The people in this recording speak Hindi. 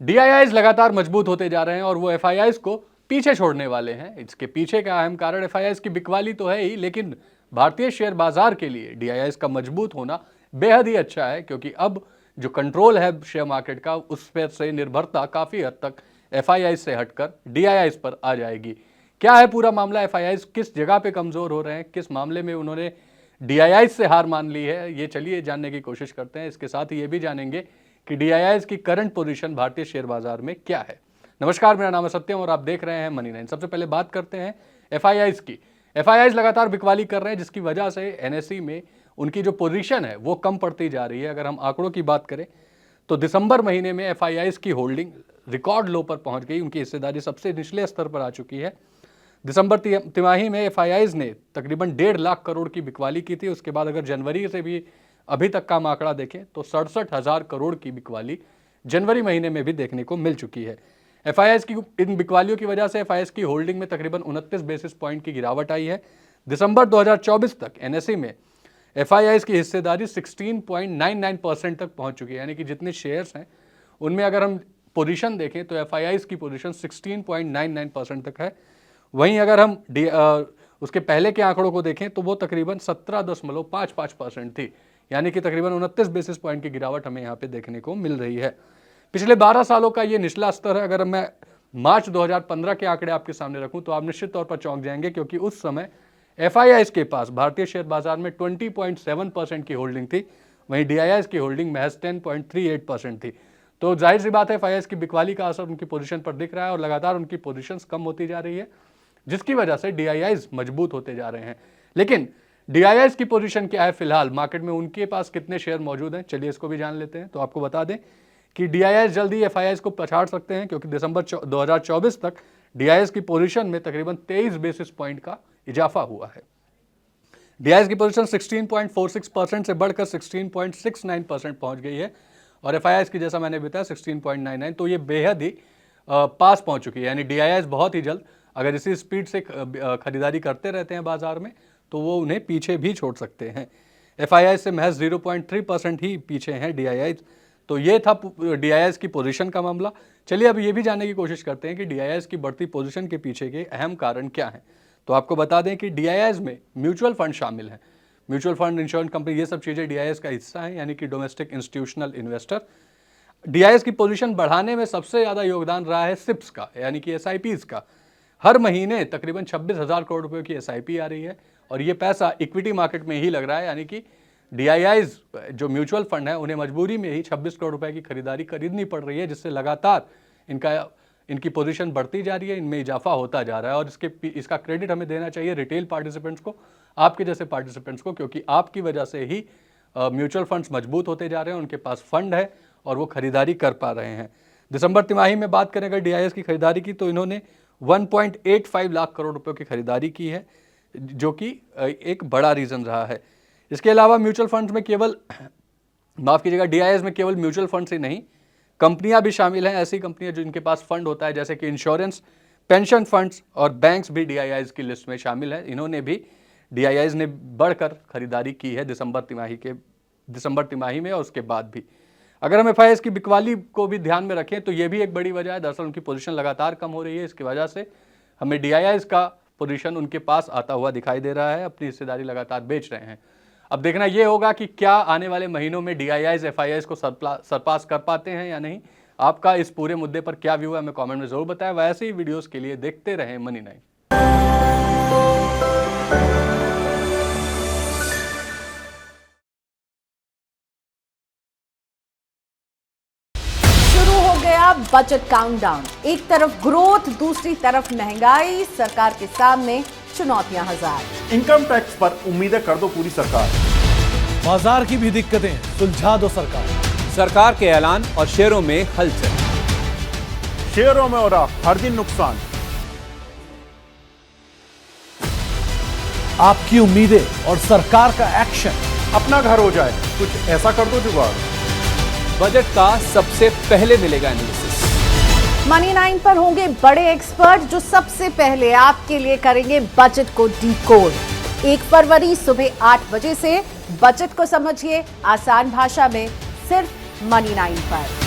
डीआईआईज लगातार मजबूत होते जा रहे हैं और वो एफआईआईज को पीछे छोड़ने वाले हैं। इसके पीछे का अहम कारण एफआईआईज की बिकवाली तो है ही, लेकिन भारतीय शेयर बाजार के लिए डीआईआईज का मजबूत होना बेहद ही अच्छा है, क्योंकि अब जो कंट्रोल है शेयर मार्केट का, उस पर से निर्भरता काफी हद तक एफआईआईज से हटकर डीआईआईज पर आ जाएगी। क्या है पूरा मामला, एफआईआईज किस जगह पे कमजोर हो रहे हैं, किस मामले में उन्होंने डीआईआईज से हार मान ली है, ये चलिए जानने की कोशिश करते हैं। इसके साथ ही ये भी जानेंगे कि डीआईआईज की करंट पोजीशन भारतीय शेयर बाजार में क्या है। नमस्कार, मेरा नाम है सत्यम और आप देख रहे हैं मनी 9। सबसे पहले बात करते हैं एफआईआईज की। एफआईआईज लगातार बिकवाली कर रहे हैं, जिसकी वजह से एनएसई में उनकी जो पोजीशन है वो कम पड़ती जा रही है। अगर हम आंकड़ों की बात करें तो दिसंबर महीने में एफआईआईज की होल्डिंग रिकॉर्ड लो पर पहुंच गई, उनकी हिस्सेदारी सबसे निचले स्तर पर आ चुकी है। दिसंबर तिमाही में एफआईआईज ने तकरीबन 1.5 लाख करोड़ की बिकवाली की थी। उसके बाद अगर जनवरी से भी अभी तक का आंकड़ा देखें तो 67,000 करोड़ की बिकवाली जनवरी महीने में भी देखने को मिल चुकी है। एफआईआईज की इन बिकवालियों की वजह से एफआईआईज की होल्डिंग में तकरीबन 29 बेसिस पॉइंट की गिरावट आई है। दिसंबर 2024 तक एनएसई में एफआईआईज की हिस्सेदारी 16.99% तक पहुंच चुकी है, यानी कि जितने शेयर्स हैं उनमें अगर हम पोजीशन देखें तो एफआईआईज की पोजीशन 16.99% तक है। वहीं अगर हम उसके पहले के आंकड़ों को देखें तो वो तकरीबन 17.55% थी, यानी कि तकरीबन 29 बेसिस पॉइंट की गिरावट हमें यहाँ पे देखने को मिल रही है। पिछले 12 सालों का ये निचला स्तर है। अगर मैं मार्च 2015 के आंकड़े आपके सामने रखूं तो आप निश्चित तौर पर चौंक जाएंगे, क्योंकि उस समय एफआईआईज के पास भारतीय शेयर बाजार में 20.7% की होल्डिंग थी, वहीं डीआईआईज की होल्डिंग महज 10.38% थी। तो जाहिर सी बात है एफआईआईज की बिकवाली का असर उनकी पोजीशन पर दिख रहा है और लगातार उनकी पोजीशंस कम होती जा रही है, जिसकी वजह से डीआईआईज मजबूत होते जा रहे हैं। लेकिन डीआईआईज की पोजीशन क्या है फिलहाल मार्केट में, उनके पास कितने शेयर मौजूद हैं, चलिए इसको भी जान लेते हैं। तो आपको बता दें कि डीआईआईज जल्दी एफआईआईज को पछाड़ सकते हैं, क्योंकि दिसंबर 2024 तक डीआईआईज की पोजीशन में तकरीबन 23 बेसिस पॉइंट का इजाफा हुआ है। डीआईआईज की पोजीशन 16.46% से बढ़कर 16.69% पहुंच गई है और एफआईआईज की, जैसा मैंने बताया, 16.99। तो ये बेहद ही पास पहुंच चुकी है, यानी डीआईआईज बहुत ही जल्द अगर इसी स्पीड से खरीदारी करते रहते हैं बाजार में तो वो उन्हें पीछे भी छोड़ सकते हैं। एफआईआईज से महज 0.3% ही पीछे हैं डीआईआईज। तो ये था डीआईआईज की पोजीशन का मामला। चलिए अब ये भी जानने की कोशिश करते हैं कि डीआईआईज की बढ़ती पोजीशन के पीछे के अहम कारण क्या हैं। तो आपको बता दें कि डीआईआईज में म्यूचुअल फंड शामिल हैं। म्यूचुअल फंड, इंश्योरेंस कंपनी, ये सब चीज़ें डीआईआईज का हिस्सा हैं, यानी कि डोमेस्टिक इंस्टीट्यूशनल इन्वेस्टर। डीआईआईज की पोजीशन बढ़ाने में सबसे ज़्यादा योगदान रहा है सिप्स का, यानी कि एसआईपीज का। हर महीने तकरीबन 26,000 करोड़ रुपए की एसआईपी आ रही है और ये पैसा इक्विटी मार्केट में ही लग रहा है, यानी कि डीआईआईज जो म्यूचुअल फंड है उन्हें मजबूरी में ही 26 करोड़ रुपए की खरीदारी खरीदनी पड़ रही है, जिससे लगातार इनकी पोजीशन बढ़ती जा रही है, इनमें इजाफा होता जा रहा है। और इसका क्रेडिट हमें देना चाहिए रिटेल पार्टिसिपेंट्स को, आपके जैसे पार्टिसिपेंट्स को, क्योंकि आपकी वजह से ही म्यूचुअल फंड्स मजबूत होते जा रहे हैं, उनके पास फंड है और वो खरीदारी कर पा रहे हैं। दिसंबर तिमाही में बात करें अगर डीआईआईज की खरीदारी की तो इन्होंने 1.85 लाख करोड़ रुपए की खरीदारी की है, जो कि एक बड़ा रीजन रहा है। इसके अलावा म्यूचुअल फंड्स में केवल, माफ कीजिएगा, डीआईआईज में केवल म्यूचुअल फंड्स ही नहीं, कंपनियां भी शामिल हैं। ऐसी कंपनियां जो इनके पास फंड होता है, जैसे कि इंश्योरेंस, पेंशन फंड्स और बैंक्स भी डीआईआईज की लिस्ट में शामिल है। इन्होंने भी, डीआईआईज ने बढ़कर खरीदारी की है दिसंबर तिमाही में और उसके बाद भी। अगर हम एफआईआईज की बिकवाली को भी ध्यान में रखें तो ये भी एक बड़ी वजह है। दरअसल उनकी पोजीशन लगातार कम हो रही है, इसकी वजह से हमें डीआईआईज का पोजीशन उनके पास आता हुआ दिखाई दे रहा है, अपनी हिस्सेदारी लगातार बेच रहे हैं। अब देखना ये होगा कि क्या आने वाले महीनों में डीआईआईज एफआईआईज को सरपास कर पाते हैं या नहीं। आपका इस पूरे मुद्दे पर क्या व्यू है हमें कमेंट में जरूर बताएं। वैसे ही वीडियोस के लिए देखते रहें मनी 9। बजट काउंटडाउन, एक तरफ ग्रोथ, दूसरी तरफ महंगाई, सरकार के सामने चुनौतियां हजार। इनकम टैक्स पर उम्मीदें कर दो पूरी सरकार, बाजार की भी दिक्कतें सुलझा दो सरकार। सरकार के ऐलान और शेयरों में हलचल, शेयरों में हो रहा हर दिन नुकसान। आपकी उम्मीदें और सरकार का एक्शन, अपना घर हो जाए, कुछ ऐसा कर दो जुगाड़। बजट का सबसे पहले मिलेगा एनालिसिस। मनी 9 पर होंगे बड़े एक्सपर्ट जो सबसे पहले आपके लिए करेंगे बजट को डिकोड। 1 फरवरी सुबह 8 बजे से बजट को समझिए आसान भाषा में, सिर्फ मनी 9 पर।